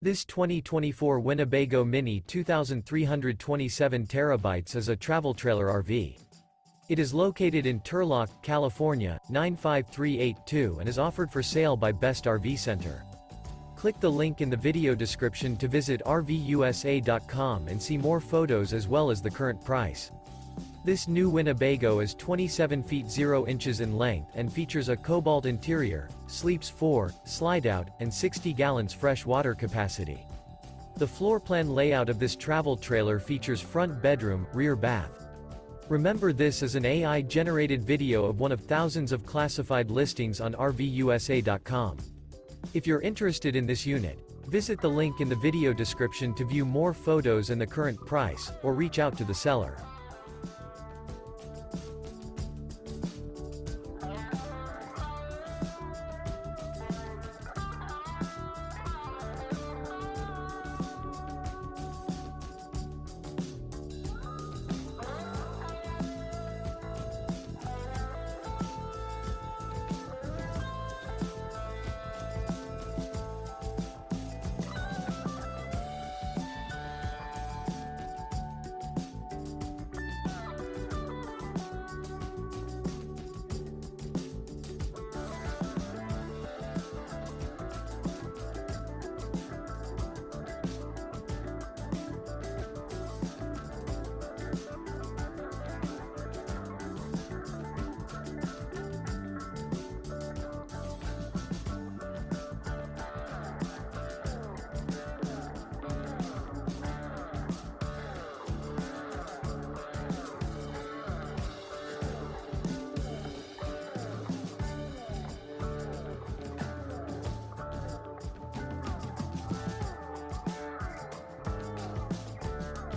This 2024 Winnebago Minnie 2,327 terabytes is a travel trailer RV. It is located in Turlock, California, 95382 and is offered for sale by Best RV Center. Click the link in the video description to visit RVUSA.com and see more photos as well as the current price. This new Winnebago is 27 feet 0 inches in length and features a Cobalt interior, sleeps 4, Slideout, and 60 gallons fresh water capacity. The floor plan layout of this travel trailer features front bedroom, rear bath. Remember, this is an AI-generated video of one of thousands of classified listings on RVUSA.com. If you're interested in this unit, visit the link in the video description to view more photos and the current price, or reach out to the seller.